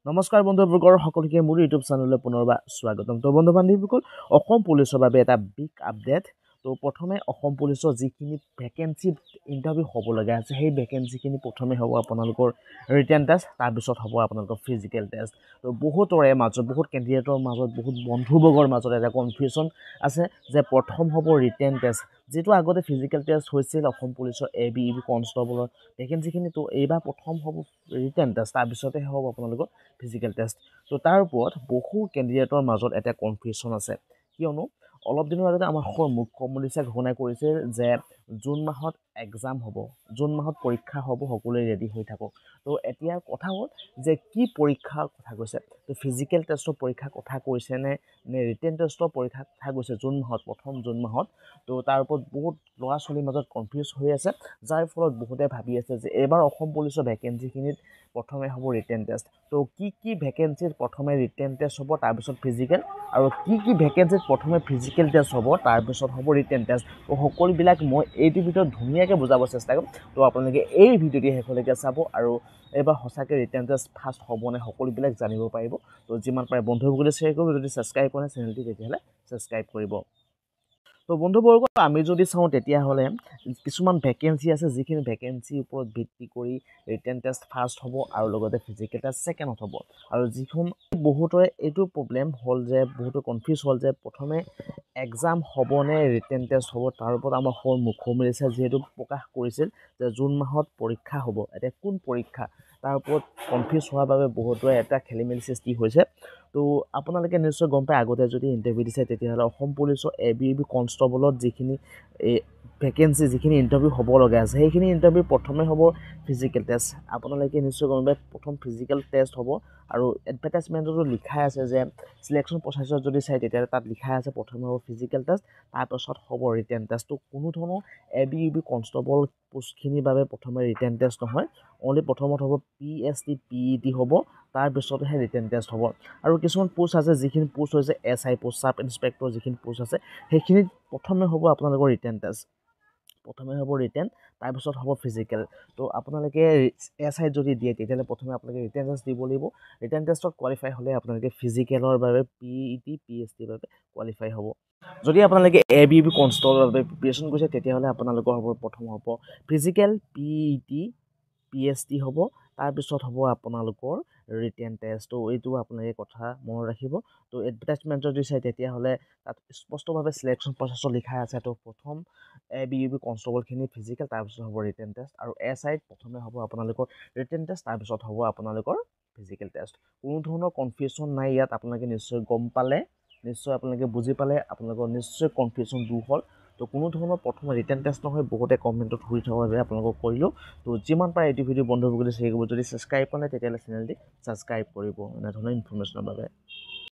নমস্কাৰ বন্ধুবৰ্গৰ সকলোকে মোৰ ইউটিউব চেনেললৈ পুনৰবাৰ স্বাগতম। তো বন্ধু বান্ধৱীসকল, অসম পুলিচৰ বাবে এটা বিগ আপডেট। তো প্ৰথমে অসম পুলিচৰ যিখিনি ভেকেঞ্চি ইণ্টাৰভিউ হ'ব লগা আছে সেই ভেকেঞ্চিখিনি প্ৰথমে হ'ব আপোনালোকৰ ৰিটেন টেষ্ট, তাৰপিছত হ'ব আপোনালোকৰ ফিজিকেল টেষ্ট। তো বহুতৰে মাজত বহুত কেণ্ডিডেটৰ মাজত বহুত বন্ধুবৰ্গৰ মাজত এটা কনফিউজন আছে যে প্ৰথম হ'ব ৰিটেন টেষ্ট, যিটো আগতে ফিজিকেল টেষ্ট হৈছিল অসম পুলিচৰ ABEB কনষ্টেবলৰ ভেকেঞ্চিখিনি। তো এইবাৰ প্ৰথম হ'ব ৰিটেন টেষ্ট, তাৰপিছতহে হ'ব আপোনালোকৰ ফিজিকেল টেষ্ট। তো তাৰ ওপৰত বহু কেণ্ডিডেটৰ মাজত এটা কনফিউজন আছে, কিয়নো অলপ দিনৰ আগতে আমাৰ মুখ্যমন্ত্ৰীয়ে ঘোষণা কৰিছে যে জুন মাহত এক্সাম হ'ব, জুন মাহত পৰীক্ষা হ'ব, সকলোৱে ৰেডি হৈ থাকক। তো এতিয়া কথা হ'ল যে কি পৰীক্ষাৰ কথা কৈছে, তো ফিজিকেল টেষ্টৰ পৰীক্ষাৰ কথা কৈছে নে ৰিটেন টেষ্টৰ পৰীক্ষাৰ কথা কৈছে জুন মাহত, প্ৰথম জুন মাহত। তো তাৰ ওপৰত বহুত ল'ৰা ছোৱালীৰ মাজত কনফিউজ হৈ আছে, যাৰ ফলত বহুতে ভাবি আছে যে এইবাৰ অসম পুলিচৰ ভেকেঞ্চিখিনিত প্ৰথমে হ'ব ৰিটেন টেষ্ট। তো কি ভেকেঞ্চিত প্ৰথমে ৰিটেন টেষ্ট হ'ব, তাৰপিছত ফিজিকেল, আৰু কি ভেকেঞ্চিত প্ৰথমে ফিজিকেল টেষ্ট হ'ব, তাৰপিছত হ'ব ৰিটেন টেষ্ট। তো সকলোবিলাক মই এইটো ভিডিঅ'ত ধুনীয়াকৈ বুজাব চেষ্টা কৰিম। তো আপোনালোকে এই ভিডিঅ'টি শেষলৈকে চাব আৰু এইবাৰ সঁচাকৈ ৰিটেন টেষ্ট ফাৰ্ষ্ট হ'বনে সকলোবিলাক জানিব পাৰিব। তো যিমান পাৰে বন্ধুসকলে শ্বেয়াৰ কৰিব, যদি ছাবস্ক্ৰাইব কৰে চেনেলটি তেতিয়াহ'লে ছাবস্ক্ৰাইব কৰিব। তো বন্ধুবৰ্গ, আমি যদি চাওঁ তেতিয়াহ'লে কিছুমান ভেকেঞ্চি আছে, যিখিনি ভেকেঞ্চিৰ ওপৰত ভিত্তি কৰি ৰিটেন টেষ্ট ফাৰ্ষ্ট হ'ব আৰু লগতে ফিজিকেল টেষ্ট ছেকেণ্ডত হ'ব। আৰু যিখন বহুতৰে এইটো প্ৰব্লেম হ'ল যে বহুতো কনফিউজ হ'ল যে প্ৰথমে এক্সাম হ'বনে ৰিটেন টেষ্ট হ'ব। তাৰ ওপৰত আমাৰ মুখ্যমন্ত্ৰীয়ে যিহেতু প্ৰকাশ কৰিছিল যে জুন মাহত পৰীক্ষা হ'ব, এতিয়া কোন পৰীক্ষা তাৰ ওপৰত কনফিউজ হোৱাৰ বাবে বহুতৰে এটা খেলিমেলি সৃষ্টি হৈছে। তো আপোনালোকে নিশ্চয় গম পায়, আগতে যদি ইণ্টাৰভিউ দিছে তেতিয়াহ'লে অসম পুলিচৰ ABEB কনষ্টেবলত যিখিনি ভেকেঞ্চি যিখিনি ইণ্টাৰভিউ হ'ব লগা আছে সেইখিনি ইণ্টাৰভিউ প্ৰথমে হ'ব ফিজিকেল টেষ্ট। আপোনালোকে নিশ্চয় গম পায় প্ৰথম ফিজিকেল টেষ্ট হ'ব, আৰু এডভাৰটাইজমেণ্টতো লিখাই আছে যে চিলেকশ্যন প্ৰচেছত যদি চাই তেতিয়াহ'লে তাত লিখাই আছে প্ৰথমে হ'ব ফিজিকেল টেষ্ট, তাৰপাছত হ'ব ৰিটেন টেষ্ট। তো কোনো ধৰণৰ ABEB কনষ্টেবল পোষ্টখিনিৰ বাবে প্ৰথমে ৰিটেন টেষ্ট নহয়, অনলি প্ৰথমত হ'ব PST PET হ'ব, তাৰপিছতহে ৰিটেন টেষ্ট হ'ব। আৰু কিছুমান পোষ্ট আছে, যিখিনি পোষ্ট হৈছে SI পোষ্ট, ছাব ইনস্পেক্টৰ যিখিনি পোষ্ট আছে সেইখিনিত প্ৰথমে হ'ব আপোনালোকৰ ৰিটেন টেষ্ট, প্ৰথমে হ'ব ৰিটেন, তাৰপিছত হ'ব ফিজিকেল। তো আপোনালোকে SI যদি দিয়ে তেতিয়াহ'লে প্ৰথমে আপোনালোকে ৰিটেন টেষ্ট দিব লাগিব। ৰিটেন টেষ্টত কোৱালিফাই হ'লে আপোনালোকে ফিজিকেলৰ বাবে PET PSTৰ বাবে কোৱালিফাই হ'ব। যদি আপোনালোকে ABEB কনষ্টেবলৰ বাবে প্ৰিপেৰেশ্যন কৰিছে তেতিয়াহ'লে আপোনালোকৰ হ'ব প্ৰথম হ'ব ফিজিকেল, PET PST হ'ব, তাৰপিছত হ'ব আপোনালোকৰ ৰিটেন টেষ্ট। তো এইটো আপোনালোকে কথা মনত ৰাখিব। তো এডভাৰটাইজমেণ্টত যদি চাই তেতিয়াহ'লে তাত স্পষ্টভাৱে চিলেকশ্যন প্ৰচেছত লিখাই আছে। তো প্ৰথম ABEB কনষ্টেবলখিনি ফিজিকেল, তাৰপিছত হ'ব ৰিটেন টেষ্ট, আৰু SIত প্ৰথমে হ'ব আপোনালোকৰ ৰিটেন টেষ্ট, তাৰপিছত হ'ব আপোনালোকৰ ফিজিকেল টেষ্ট। কোনো ধৰণৰ কনফিউজন নাই ইয়াত, আপোনালোকে নিশ্চয় গম পালে, নিশ্চয় আপোনালোকে বুজি পালে, আপোনালোকৰ নিশ্চয় কনফিউজন দূৰ হ'ল। তো কোনো ধৰণৰ প্ৰথমে ৰিটেন টেষ্ট নহয়, বহুতে কমেণ্টত সুধি থকাৰ বাবে আপোনালোকক কৰিলোঁ। তো যিমান পাৰে এইটো ভিডিঅ' বন্ধুসকলে শ্বেয়াৰ কৰিব, যদি ছাবস্ক্ৰাইব কৰা নাই তেতিয়াহ'লে চেনেলটি ছাবস্ক্ৰাইব কৰিব এনে ধৰণৰ ইনফৰ্মেশ্যনৰ বাবে।